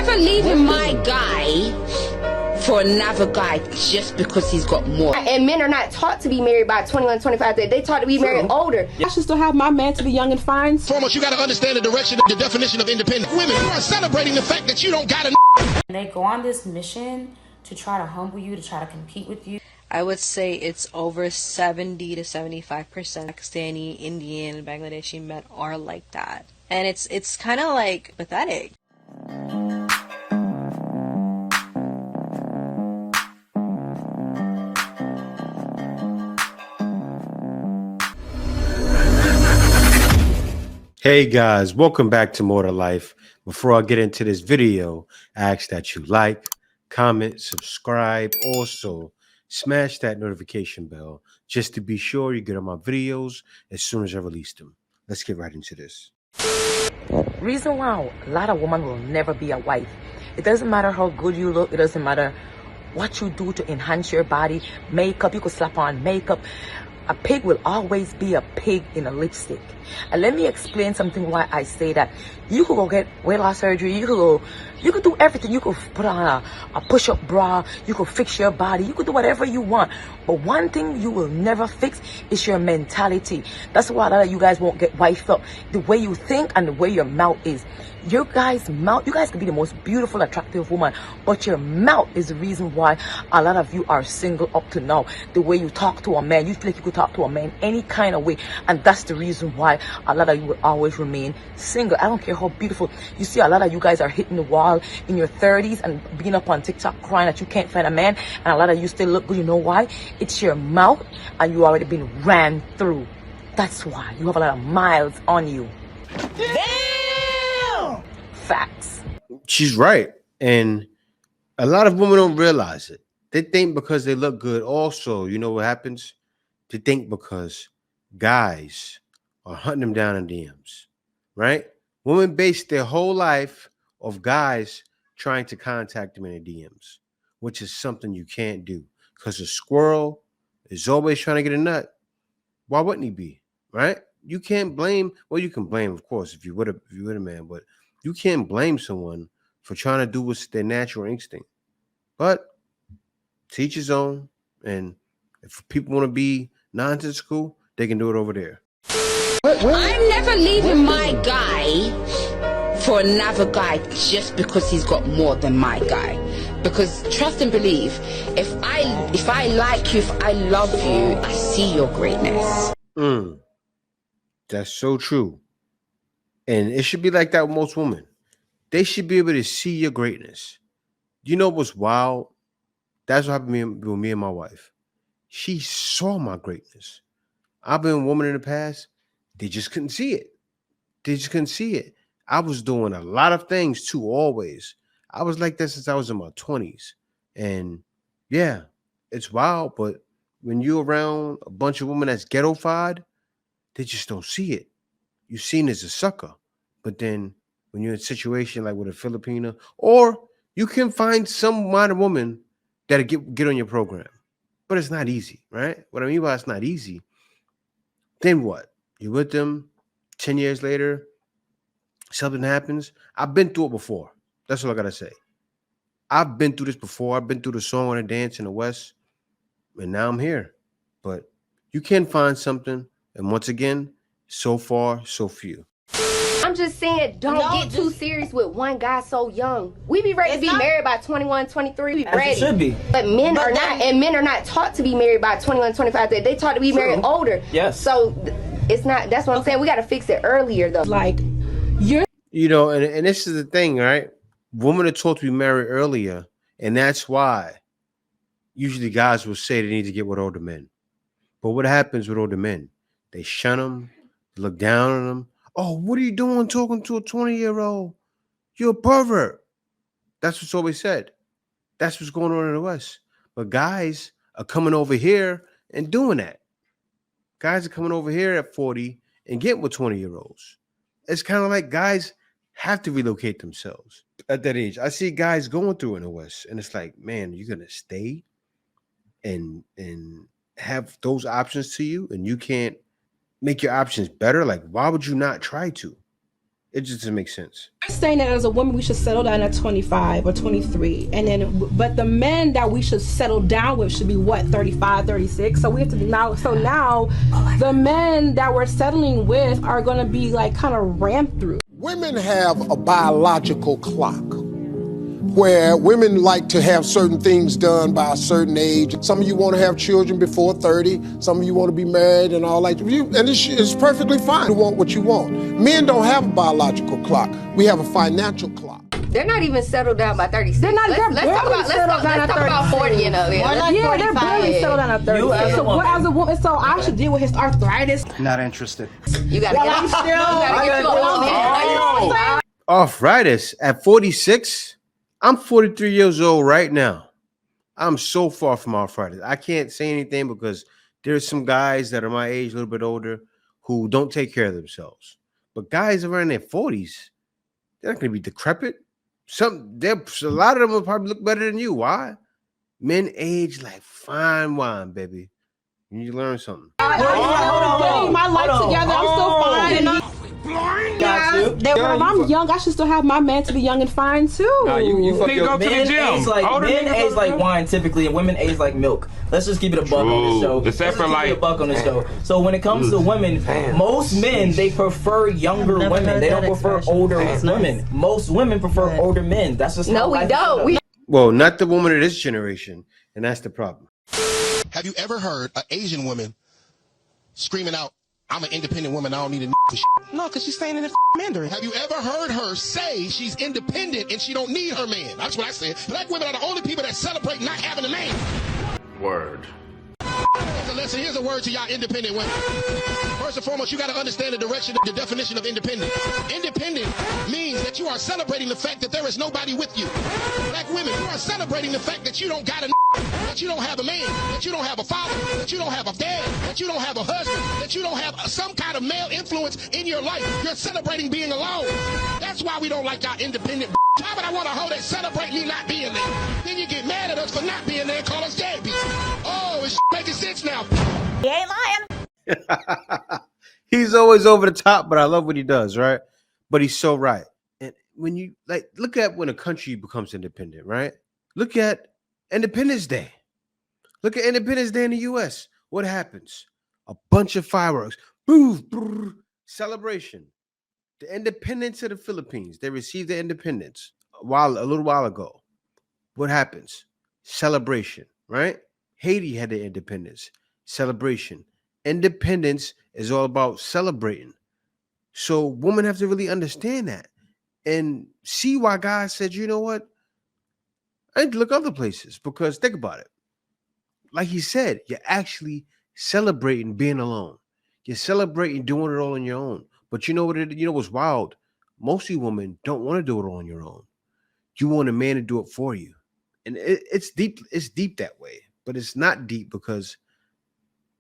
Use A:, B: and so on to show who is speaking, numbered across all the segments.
A: never leaving my guy for another guy just because he's got more.
B: And men are not taught to be married by 21, 25. They taught to be married older.
C: I should still have my man to be young and fine.
D: Foremost, you got to understand the direction, the definition of independent women. You are celebrating the fact that you don't got a.
E: They go on this mission to try to humble you, to try to compete with you.
F: I would say it's over 70 to 75% Pakistani, Indian, Bangladeshi men are like that. And it's kind of like pathetic.
G: Hey guys, welcome back to More to Life. Before I get into this video, I ask that you like, comment, subscribe. Also, smash that notification bell just to be sure you get on my videos as soon as I release them. Let's get right into this.
H: Reason why a lot of women will never be a wife. It doesn't matter how good you look. It doesn't matter what you do to enhance your body. Makeup, you could slap on makeup. A pig will always be a pig in a lipstick. And let me explain something why I say that. You could go get weight loss surgery. You could do everything. You could put on a push-up bra. You could fix your body. You could do whatever you want. But one thing you will never fix is your mentality. That's why a lot of you guys won't get wifed up. The way you think and the way your mouth is. Your guys' mouth, you guys could be the most beautiful, attractive woman, but your mouth is the reason why a lot of you are single up to now. The way you talk to a man, you feel like you could talk to a man any kind of way, and that's the reason why a lot of you will always remain single. I don't care how beautiful. You see, a lot of you guys are hitting the wall in your 30s and being up on TikTok crying that you can't find a man, and a lot of you still look good. You know why? It's your mouth, and you already been ran through. That's why you have a lot of miles on you. Facts.
G: She's right. And a lot of women don't realize it. They think because they look good also, you know what happens? They think because guys are hunting them down in DMs, right? Women base their whole life of guys trying to contact them in the DMs, which is something you can't do because a squirrel is always trying to get a nut. Why wouldn't he be, right? You can't blame, well, you can blame, of course, if you would a man, but you can't blame someone for trying to do what's their natural instinct. But teach his own. And if people want to be nonsensical, they can do it over there.
A: I'm never leaving my guy for another guy just because he's got more than my guy. Because trust and believe, if I like you, if I love you, I see your greatness.
G: That's so true. And it should be like that with most women. They should be able to see your greatness. You know what's wild? That's what happened with me and my wife. She saw my greatness. I've been a woman in the past. They just couldn't see it. They just couldn't see it. I was doing a lot of things too, always. I was like that since I was in my 20s. And yeah, it's wild. But when you're around a bunch of women that's ghettofied, they just don't see it. You're seen as a sucker. But then when you're in a situation like with a Filipina, or you can find some modern woman that'll get on your program. But it's not easy, right? What I mean by it's not easy, then what? You're with them 10 years later, something happens. I've been through it before. That's all I gotta say. I've been through this before. I've been through the song and the dance in the West, and now I'm here. But you can find something, and once again, so far, so few.
B: I'm just saying, don't get too serious with one guy so young. We be ready to be married by 21, 23. We be ready.
C: It should be.
B: But men are not, and men are not taught to be married by 21, 25. They taught to be married older.
C: Yes.
B: So it's not, that's what I'm saying. We got to fix it earlier though.
C: Like, you're...
G: You know, and this is the thing, right? Women are taught to be married earlier, and that's why usually guys will say they need to get with older men. But what happens with older men? They shun them, look down on them. Oh, what are you doing talking to a 20-year-old? You're a pervert. That's what's always said. That's what's going on in the West. But guys are coming over here and doing that. Guys are coming over here at 40 and getting with 20-year-olds. It's kind of like guys have to relocate themselves at that age. I see guys going through in the West, and it's like, man, you're going to stay and have those options to you, and you can't make your options better? Like, why would you not try to? It just doesn't make sense.
C: I'm saying that as a woman, we should settle down at 25 or 23. And then, but the men that we should settle down with should be what, 35, 36? So we have to now, the men that we're settling with are going to be like kind of ramped through.
D: Women have a biological clock where women like to have certain things done by a certain age. Some of you want to have children before 30. Some of you want to be married and all that. And it's perfectly fine to want what you want. Men don't have a biological clock. We have a financial clock.
B: They're not even settled down by 36.
C: They're not.
B: Let's talk about 40 and up.
C: Yeah, they're barely settled down at 30. So as a woman, so I should deal with his arthritis.
I: Not interested.
B: You gotta get you a woman.
G: Arthritis at 46? I'm 43 years old right now. I'm so far from arthritis. I can't say anything because there's some guys that are my age, a little bit older, who don't take care of themselves. But guys around their 40s, they're not going to be decrepit. A lot of them will probably look better than you. Why? Men age like fine wine, baby. You need to learn something.
C: I'm my life together. I'm still fine. If I'm young, I should still have my man to be young and fine too.
J: Nah, you fuck your
K: Men age like wine typically, and women age like milk. Let's just keep it a buck on this show. Let's just keep it a buck on this show. So when it comes to women, most men, they prefer younger women. They don't prefer older women. Most women prefer older men. That's just
B: no, we don't.
G: Well, not the woman of this generation, and that's the problem.
D: Have you ever heard an Asian woman screaming out, "I'm an independent woman, I don't need a for shit"?
I: No, because she's saying it in Mandarin.
D: Have you ever heard her say she's independent and she don't need her man? That's what I said. Black women are the only people that celebrate not having a man.
J: Word.
D: Listen, here's a word to y'all independent women. First and foremost, you got to understand the definition of independent. Independent means that you are celebrating the fact that there is nobody with you. Black women, you are celebrating the fact that you don't got a that you don't have a man, that you don't have a father, that you don't have a dad, that you don't have a husband, that you don't have some kind of male influence in your life. You're celebrating being alone. That's why we don't like y'all independent. Why would I want a hoe that celebrate me not being there? Then you get mad at us for not being there and call us deadbeats. Oh, it's making sense now.
H: He ain't lying.
G: He's always over the top, but I love what he does, right? But he's so right. And when you look at when a country becomes independent, right? Look at Independence Day. Look at Independence Day in the US. What happens? A bunch of fireworks. Boom, celebration. The independence of the Philippines. They received their independence a little while ago. What happens? Celebration, right? Haiti had their independence. Celebration. Independence is all about celebrating. So women have to really understand that and see why God said, you know what? I need to look other places, because think about it. Like he said, you're actually celebrating being alone. You're celebrating doing it all on your own. But you know what's wild? Most of you women don't want to do it all on your own. You want a man to do it for you. And it's deep. It's deep that way. But it's not deep because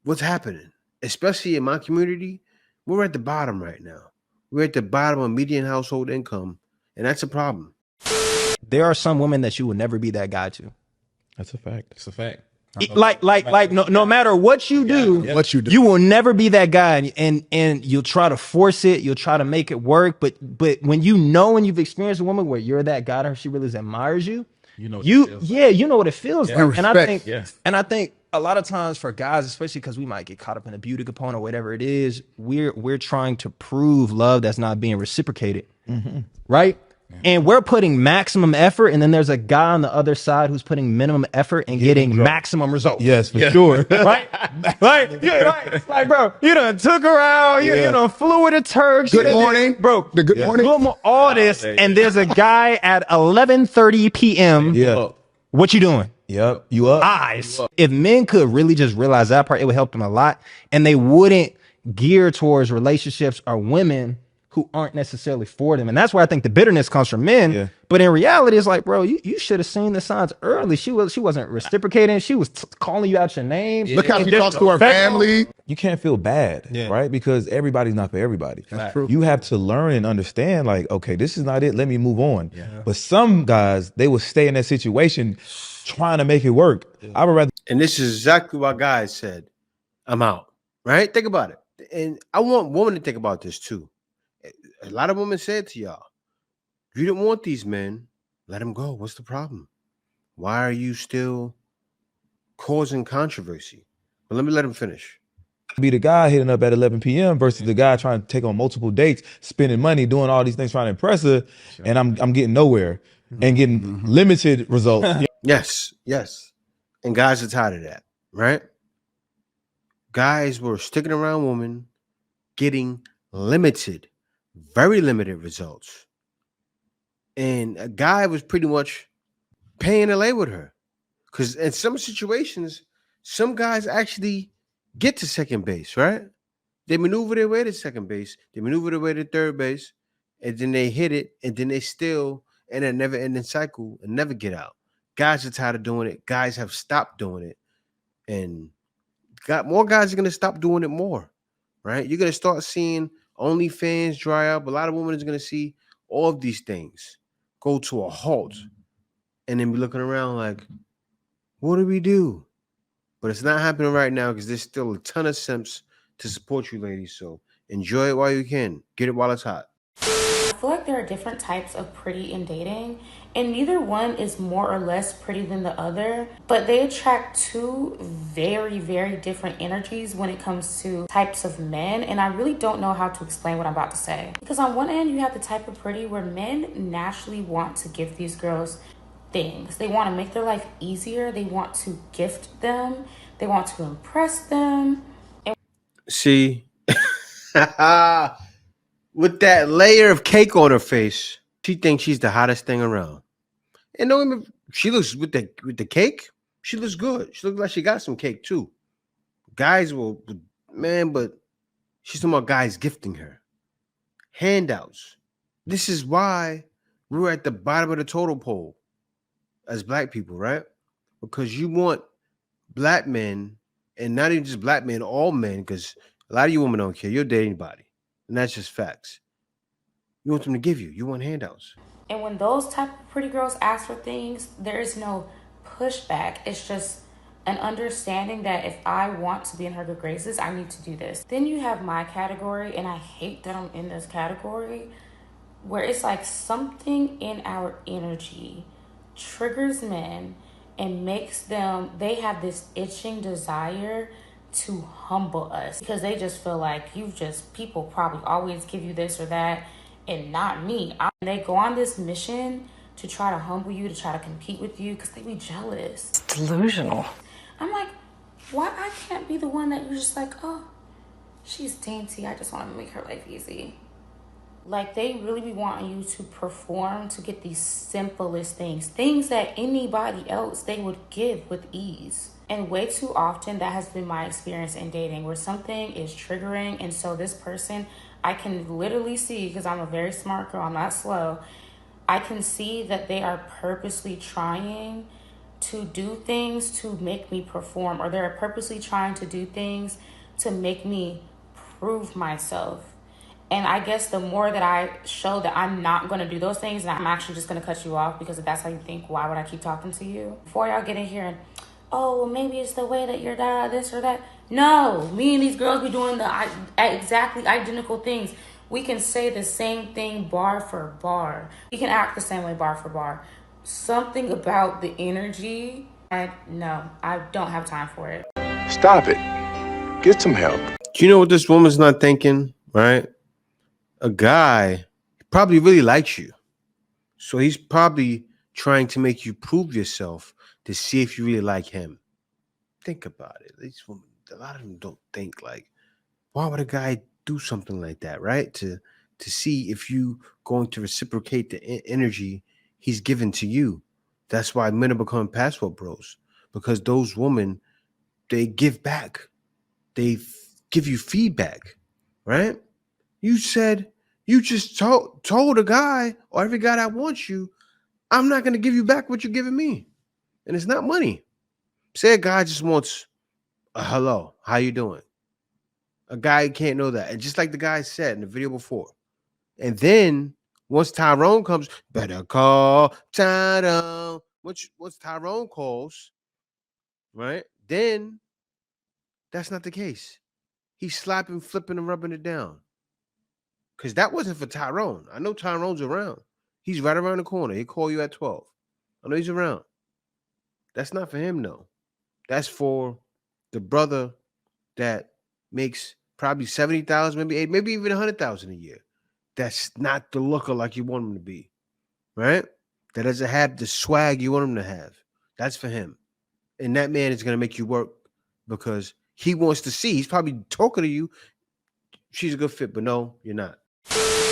G: what's happening, especially in my community, we're at the bottom right now. We're at the bottom of median household income, and that's a problem.
L: There are some women that you will never be that guy to.
J: That's a fact. It's a fact.
L: No matter what you do, you will never be that guy, and you'll try to force it, you'll try to make it work, but when you've experienced a woman where you're that guy to her, she really admires you, you know what it feels like. And I think a lot of times for guys, especially because we might get caught up in a beauty component or whatever it is, we're trying to prove love that's not being reciprocated, right? And we're putting maximum effort, and then there's a guy on the other side who's putting minimum effort and getting maximum results.
J: Yes, for sure.
L: Right? Like, bro, you done took her out, you done flew with the Turks.
D: Good morning.
L: Bro,
D: good morning.
L: All this, and there's a guy at 11:30 p.m.
J: Yeah.
L: What you doing?
J: Yep. You up?
L: Eyes. If men could really just realize that part, it would help them a lot, and they wouldn't gear towards relationships or women who aren't necessarily for them. And that's where I think the bitterness comes from men. Yeah. But in reality, it's like, bro, you should have seen the signs early. She wasn't reciprocating. She was calling you out your name.
D: Look how she talks to her family.
J: You can't feel bad, right? Because everybody's not for everybody. That's true. You have to learn and understand, like, okay, this is not it. Let me move on. Yeah. But some guys, they will stay in that situation trying to make it work. I would rather.
G: And this is exactly what guys said. I'm out, right? Think about it. And I want women to think about this too. A lot of women said to y'all, you didn't want these men, let them go. What's the problem? Why are you still causing controversy? But let him finish.
J: Be the guy hitting up at 11 p.m. versus the guy trying to take on multiple dates, spending money, doing all these things, trying to impress her, and I'm getting nowhere and getting limited results.
G: Yes. And guys are tired of that, right? Guys were sticking around women, getting limited, very limited results. And a guy was pretty much paying to lay with her. Because in some situations, some guys actually get to second base, right? They maneuver their way to second base, they maneuver their way to third base, and then they hit it, and then they still in a never-ending cycle and never get out. Guys are tired of doing it. Guys have stopped doing it. And more guys are going to stop doing it more, right? You're going to start seeing OnlyFans dry up. A lot of women are going to see all of these things go to a halt and then be looking around like, what do we do? But it's not happening right now because there's still a ton of simps to support you, ladies. So enjoy it while you can. Get it while it's hot.
E: I feel like there are different types of pretty in dating, and neither one is more or less pretty than the other, but they attract two very, very different energies when it comes to types of men, and I really don't know how to explain what I'm about to say. Because on one end, you have the type of pretty where men naturally want to give these girls things. They want to make their life easier. They want to gift them. They want to impress them.
G: See, with that layer of cake on her face, she thinks she's the hottest thing around. And no, she looks with the cake. She looks good. She looks like she got some cake too. Guys will, man, but she's talking about guys gifting her handouts. This is why we're at the bottom of the total pole as black people, right? Because you want black men, and not even just black men, all men, because a lot of you women don't care. You'll date anybody, and that's just facts. You want them to give you. You want handouts.
E: And when those type of pretty girls ask for things, there is no pushback. It's just an understanding that if I want to be in her good graces, I need to do this. Then you have my category, and I hate that I'm in this category, where it's like something in our energy triggers men and makes them, they have this itching desire to humble us because they just feel like people probably always give you this or that and not me. They go on this mission to try to humble you, to try to compete with you because they be jealous.
M: It's delusional.
E: I'm like, why I can't be the one that you're just like, oh, she's dainty, I just want to make her life easy. Like, they really be wanting you to perform to get these simplest things that anybody else they would give with ease. And way too often, that has been my experience in dating, where something is triggering, and so this person, I can literally see, because I'm a very smart girl, I'm not slow, I can see that they are purposely trying to do things to make me perform, or they're purposely trying to do things to make me prove myself. And I guess the more that I show that I'm not going to do those things, and I'm actually just going to cut you off because if that's how you think, why would I keep talking to you? Before y'all get in here and, oh, well, maybe it's the way that you're that, this or that. No, me and these girls be doing the exactly identical things. We can say the same thing bar for bar. We can act the same way bar for bar. Something about the energy, no, I don't have time for it.
G: Stop it. Get some help. Do you know what this woman's not thinking, right? A guy probably really likes you. So he's probably trying to make you prove yourself to see if you really like him. Think about it. These women, a lot of them don't think like, why would a guy do something like that, right? To see if you going to reciprocate the energy he's given to you. That's why men are becoming passport bros, because those women, they give back. They give you feedback, right? You said, you just told a guy or every guy that wants you, I'm not going to give you back what you're giving me. And it's not money. Say a guy just wants a hello, how you doing? A guy can't know that. And just like the guy said in the video before. And then once Tyrone comes, better call Tyrone. Once Tyrone calls, right? Then that's not the case. He's slapping, flipping, and rubbing it down. Because that wasn't for Tyrone. I know Tyrone's around. He's right around the corner. He'll call you at 12. I know he's around. That's not for him, though. That's for the brother that makes probably 70,000, maybe even 100,000 a year. That's not the looker like you want him to be, right? That doesn't have the swag you want him to have. That's for him. And that man is going to make you work because he wants to see. He's probably talking to you. She's a good fit, but no, you're not.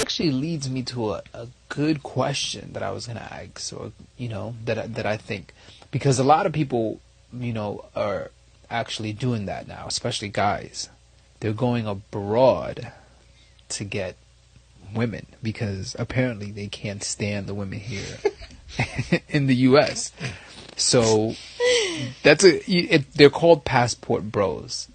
M: Actually leads me to a good question that I was going to ask, or, you know, that I think, because a lot of people, you know, are actually doing that now, especially guys. They're going abroad to get women because apparently they can't stand the women here in the US. So they're called passport bros.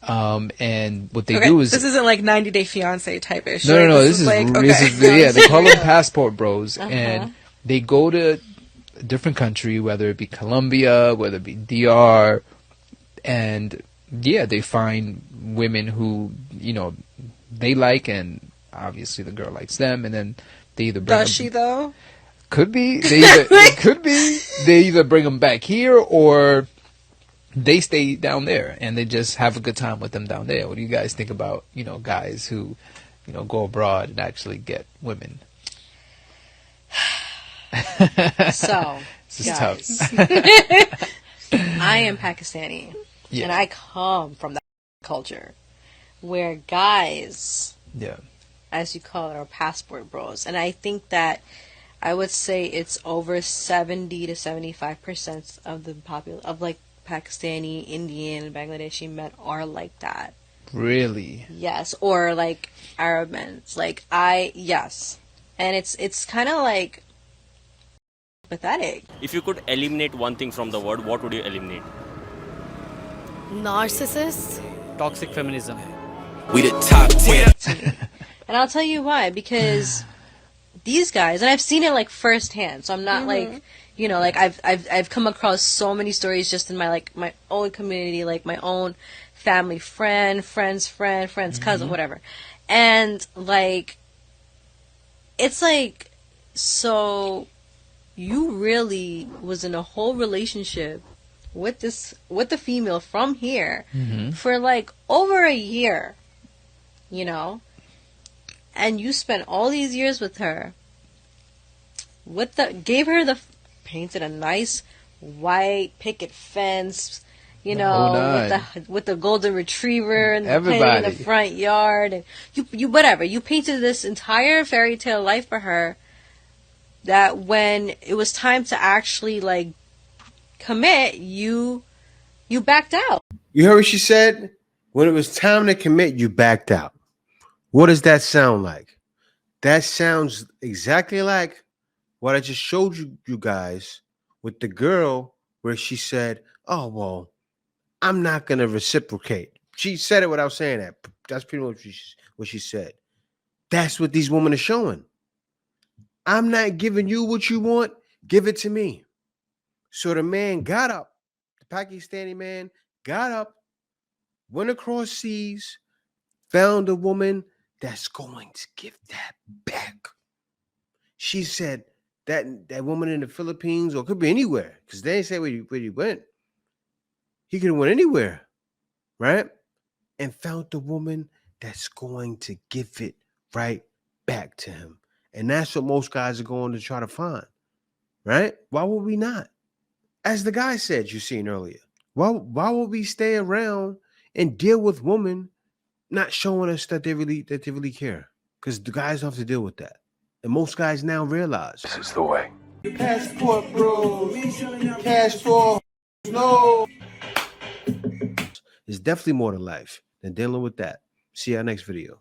M: And what they do is,
F: this isn't like 90 Day Fiance type ish.
M: No,
F: right?
M: this is
F: like,
M: yeah, they call them passport bros, and they go to a different country, whether it be Colombia, whether it be DR, and yeah, they find women who, you know, they like, and obviously the girl likes them, and then they either bring
F: Does she though?
M: Could be. They either bring them back here or they stay down there and they just have a good time with them down there. What do you guys think about, you know, guys who, you know, go abroad and actually get women?
F: So,
M: this is tough.
F: I am Pakistani, and I come from that culture where guys, as you call it, are passport bros, and I think that I would say it's over 70 to 75% of the of like Pakistani, Indian, Bangladeshi men are like that.
M: Really?
F: Yes, or like Arab men. Like yes, and it's kind of like pathetic.
N: If you could eliminate one thing from the world, what would you eliminate?
O: Narcissists.
P: Toxic feminism.
N: We the top 10.
F: And I'll tell you why. Because these guys, and I've seen it like firsthand, so I'm not like, you know, like I've come across so many stories just in my my own community, like my own family, friend's cousin, whatever. And like, it's like, so you really was in a whole relationship with the female from here for like over a year, you know, and you spent all these years with her, painted a nice white picket fence, you know, with the golden retriever and playing in the front yard, and you painted this entire fairy tale life for her, that when it was time to actually like commit, you backed out.
G: You heard what she said? When it was time to commit, you backed out. What does that sound like? That sounds exactly like what I just showed you guys with the girl, where she said, oh, well, I'm not going to reciprocate. She said it without saying that. That's pretty much what she said. That's what these women are showing. I'm not giving you what you want. Give it to me. So the man got up. The Pakistani man got up, went across seas, found a woman that's going to give that back. She said that woman in the Philippines, or it could be anywhere, because they didn't say where he went. He could have went anywhere, right? And found the woman that's going to give it right back to him. And that's what most guys are going to try to find, right? Why would we not? As the guy said, you seen earlier, why would we stay around and deal with women not showing us that they really care? Because the guys don't have to deal with that. And most guys now realize this is the way. Passport, bro. Passport. No. It's definitely more to life than dealing with that. See y'all next video.